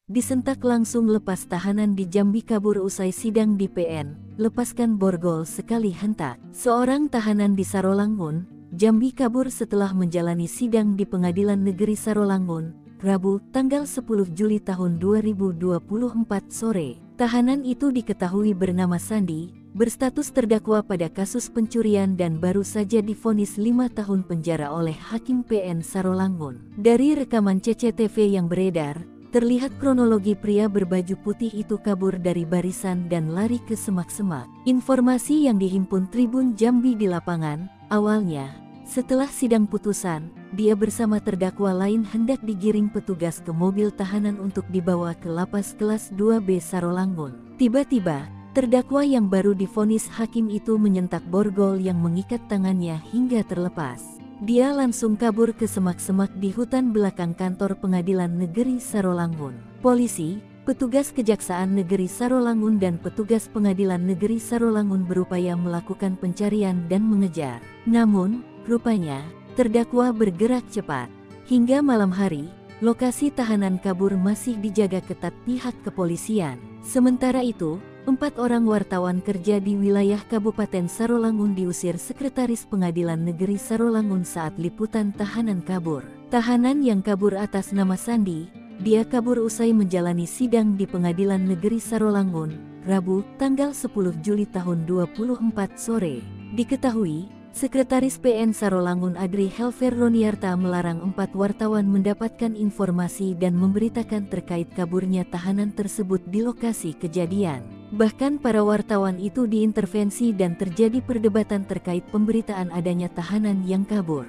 disentak langsung lepas tahanan di Jambi kabur usai sidang di PN, lepaskan borgol sekali hentak. Seorang tahanan di Sarolangun, Jambi kabur setelah menjalani sidang di Pengadilan Negeri Sarolangun, Rabu, tanggal 10 Juli tahun 2024 sore. Tahanan itu diketahui bernama Sandi, berstatus terdakwa pada kasus pencurian dan baru saja divonis 5 tahun penjara oleh Hakim PN Sarolangun. Dari rekaman CCTV yang beredar, terlihat kronologi pria berbaju putih itu kabur dari barisan dan lari ke semak-semak. Informasi yang dihimpun Tribun Jambi di lapangan, awalnya, setelah sidang putusan, dia bersama terdakwa lain hendak digiring petugas ke mobil tahanan untuk dibawa ke lapas kelas 2B Sarolangun. Tiba-tiba, terdakwa yang baru divonis hakim itu menyentak borgol yang mengikat tangannya hingga terlepas. Dia langsung kabur ke semak-semak di hutan belakang kantor Pengadilan Negeri Sarolangun. Polisi, petugas Kejaksaan Negeri Sarolangun dan petugas Pengadilan Negeri Sarolangun berupaya melakukan pencarian dan mengejar. Namun, rupanya, terdakwa bergerak cepat. Hingga malam hari, lokasi tahanan kabur masih dijaga ketat pihak kepolisian. Sementara itu, 4 orang wartawan kerja di wilayah Kabupaten Sarolangun diusir Sekretaris Pengadilan Negeri Sarolangun saat liputan tahanan kabur. Tahanan yang kabur atas nama Sandi, dia kabur usai menjalani sidang di Pengadilan Negeri Sarolangun, Rabu, tanggal 10 Juli tahun 2024 sore. Diketahui, Sekretaris PN Sarolangun Adri Helver Roniarta melarang 4 wartawan mendapatkan informasi dan memberitakan terkait kaburnya tahanan tersebut di lokasi kejadian. Bahkan para wartawan itu diintervensi dan terjadi perdebatan terkait pemberitaan adanya tahanan yang kabur.